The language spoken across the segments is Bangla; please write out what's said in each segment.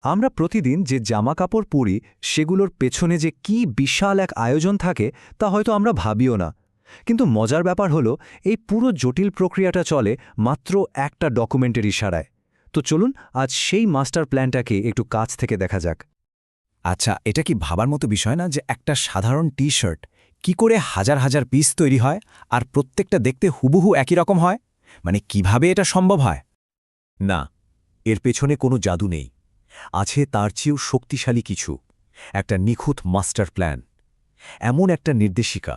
আমরা প্রতিদিন যে জামাকাপড় পরি সেগুলোর পেছনে যে কি বিশাল এক আয়োজন থাকে তা হয়তো আমরা ভাবিও না। কিন্তু মজার ব্যাপার হলো এই পুরো জটিল প্রক্রিয়াটা চলে মাত্র একটা ডকুমেন্টের ইশারায়। তো চলুন আজ সেই মাস্টার প্ল্যানটাকে একটু কাছ থেকে দেখা যাক। আচ্ছা, এটা কি ভাবার মতো বিষয় না যে একটা সাধারণ টি শার্ট কি করে হাজার হাজার পিস তৈরি হয় আর প্রত্যেকটা দেখতে হুবহু একই রকম হয়? মানে কিভাবে এটা সম্ভব হয়? না, এর পেছনে কোনো জাদু নেই। আছে তার চেয়েও শক্তিশালী কিছু, একটা নিখুঁত মাস্টার প্ল্যান, এমন একটা নির্দেশিকা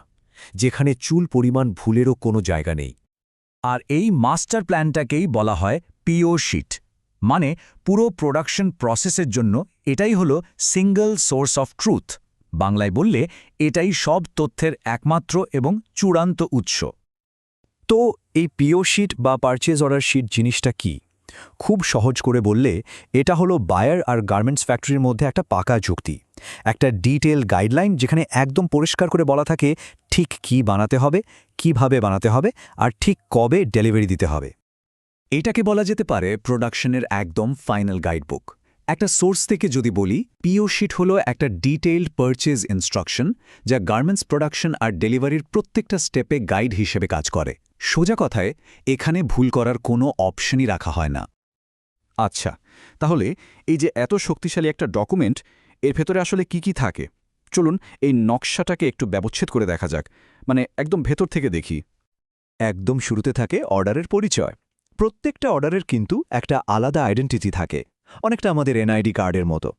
যেখানে চুল পরিমাণ ভুলেরও কোনো জায়গা নেই। আর এই মাস্টার প্ল্যানটাকেই বলা হয় পিও শিট। মানে পুরো প্রোডাকশন প্রসেসের জন্য এটাই হলো সিঙ্গল সোর্স অফ ট্রুথ। বাংলায় বললে এটাই সব তথ্যের একমাত্র এবং চূড়ান্ত উৎস। তো এই পিও শিট বা পারচেজ অর্ডার শিট জিনিসটা কি? খুব সহজ করে বললে এটা হলো বায়ার আর গার্মেন্টস ফ্যাক্টরির মধ্যে একটা পাকা চুক্তি, একটা ডিটেল গাইডলাইন যেখানে একদম পরিষ্কার করে বলা থাকে ঠিক কি বানাতে হবে, কিভাবে বানাতে হবে আর ঠিক কবে ডেলিভারি দিতে হবে। এটাকে বলা যেতে পারে প্রোডাকশনের একদম ফাইনাল গাইডবুক। একটা সোর্স থেকে যদি বলি, পিও শিট হলো একটা ডিটেইলড পারচেজ ইনস্ট্রাকশন যা গার্মেন্টস প্রোডাকশন আর ডেলিভারির প্রত্যেকটা স্টেপে গাইড হিসেবে কাজ করে। সোজা কথায় এখানে ভুল করার কোনো অপশনই রাখা হয় না। আচ্ছা, তাহলে এই যে এত শক্তিশালী একটা ডকুমেন্ট, এর ভেতরে আসলে কি থাকে? চলুন এই নকশাটাকে একটু ব্যবচ্ছেদ করে দেখা যাক, মানে একদম ভেতর থেকে দেখি। একদম শুরুতে থাকে অর্ডারের পরিচয়। প্রত্যেকটা অর্ডারের কিন্তু একটা আলাদা আইডেন্টিটি থাকে, অনেকটা আমাদের এনআইডি কার্ডের মতো।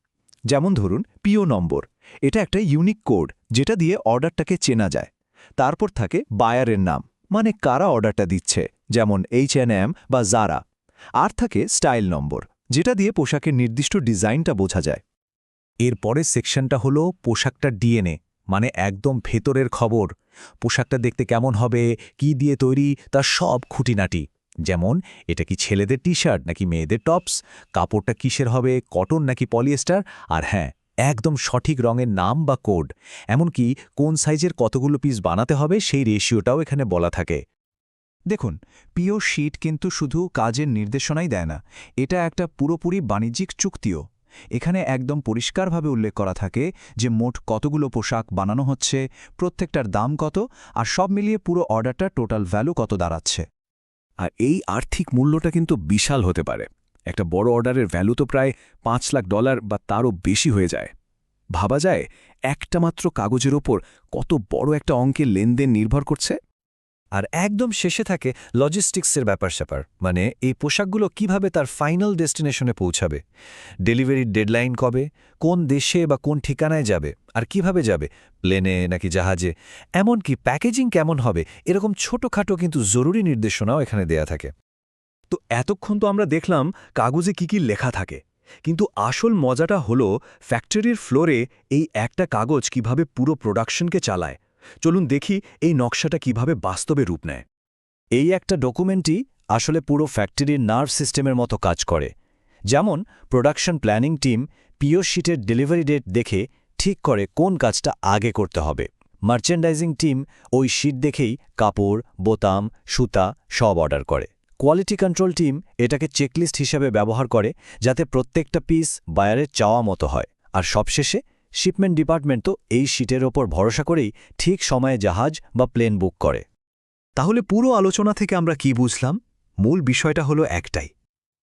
যেমন ধরুন পিও নম্বর, এটা একটা ইউনিক কোড যেটা দিয়ে অর্ডারটাকে চেনা যায়। তারপর থাকে বায়ারের নাম, মানে কারা অর্ডারটা দিচ্ছে, যেমন H&M বা জারা। আর থাকে স্টাইল নম্বর, যেটা দিয়ে পোশাকের নির্দিষ্ট ডিজাইনটা বোঝা যায়। এর পরের সেকশনটা হলো পোশাকটার ডিএনএ, মানে একদম ভেতরের খবর। পোশাকটা দেখতে কেমন হবে, কি দিয়ে তৈরি, তার সব খুঁটিনাটি। যেমন এটা কি ছেলেদের টি শার্ট নাকি মেয়েদের টপস, কাপড়টা কিসের হবে, কটন নাকি পলিয়েস্টার, আর হ্যাঁ, একদম সঠিক রঙের নাম বা কোড। এমনকি কোন সাইজের কতগুলো পিস বানাতে হবে সেই রেশিওটাও এখানে বলা থাকে। দেখুন, পিও শিট কিন্তু শুধু কাজের নির্দেশনাই দেয় না, এটা একটা পুরোপুরি বাণিজ্যিক চুক্তিও। এখানে একদম পরিষ্কারভাবে উল্লেখ করা থাকে যে মোট কতগুলো পোশাক বানানো হচ্ছে, প্রত্যেকটার দাম কত, আর সব মিলিয়ে পুরো অর্ডারটা টোটাল ভ্যালু কত দাঁড়াচ্ছে। আর এই আর্থিক মূল্যটা কিন্তু বিশাল হতে পারে। একটা বড় অর্ডারের ভ্যালু তো প্রায় $5 লাখ বা তারও বেশি হয়ে যায়। ভাবা যায় একটা মাত্র কাগজের ওপর কত বড় একটা অঙ্কের লেনদেন নির্ভর করছে। আর একদম শেষে থাকে লজিস্টিক্সের ব্যাপার-স্যাপার, মানে এই পোশাকগুলো কিভাবে তার ফাইনাল ডেস্টিনেশনে পৌঁছাবে, ডেলিভারির ডেডলাইন কবে, কোন দেশে বা কোন ঠিকানায় যাবে, আর কিভাবে যাবে, প্লেনে নাকি জাহাজে, এমনকি প্যাকেজিং কেমন হবে, এরকম ছোটখাটো কিন্তু জরুরি নির্দেশনাও এখানে দেয়া থাকে। তো এতক্ষণ তো আমরা দেখলাম কাগজে কি লেখা থাকে, কিন্তু আসল মজাটা হলো ফ্যাক্টরির ফ্লোরে এই একটা কাগজ কিভাবে পুরো প্রোডাকশনকে চালায়। চলুন দেখি এই নকশাটা কিভাবে বাস্তবে রূপ নেয়। এই একটা ডকুমেন্টই আসলে পুরো ফ্যাক্টরির নার্ভ সিস্টেমের মতো কাজ করে। যেমন প্রোডাকশন প্ল্যানিং টিম পিও শিটের ডেলিভারি ডেট দেখে ঠিক করে কোন কাজটা আগে করতে হবে। মার্চেন্ডাইজিং টিম ওই শিট দেখেই কাপড়, বোতাম, সুতা সব অর্ডার করে। কোয়ালিটি কন্ট্রোল টিম এটাকে চেকলিস্ট হিসেবে ব্যবহার করে যাতে প্রত্যেকটা পিস বায়ারের চাওয়া মতো হয়। আর সবশেষে শিপমেন্ট ডিপার্টমেন্ট তো এই শিটের ওপর ভরসা করেই ঠিক সময়ে জাহাজ বা প্লেন বুক করে। তাহলে পুরো আলোচনা থেকে আমরা কি বুঝলাম? মূল বিষয়টা হলো একটাই,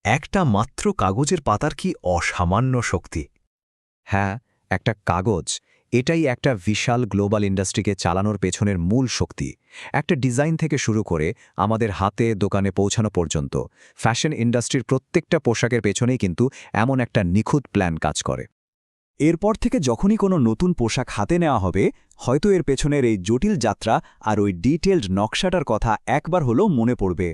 একটা মাত্র কাগজের পাতার কি অসামান্য শক্তি। হ্যাঁ, একটা কাগজ, এটাই একটা বিশাল গ্লোবাল ইন্ডাস্ট্রিকে চালানোর পেছনের মূল শক্তি। একটা ডিজাইন থেকে শুরু করে আমাদের হাতে দোকানে পৌঁছানো পর্যন্ত ফ্যাশন ইন্ডাস্ট্রির প্রত্যেকটা পোশাকের পেছনেই কিন্তু এমন একটা নিখুঁত প্ল্যান কাজ করে। এরপর থেকে যখনই কোনো নতুন পোশাক হাতে নেওয়া হবে, হয়তো এর পেছনের এই জটিল যাত্রা আর ওই ডিটেইলড নকশাটার কথা একবার হলেও মনে পড়বে।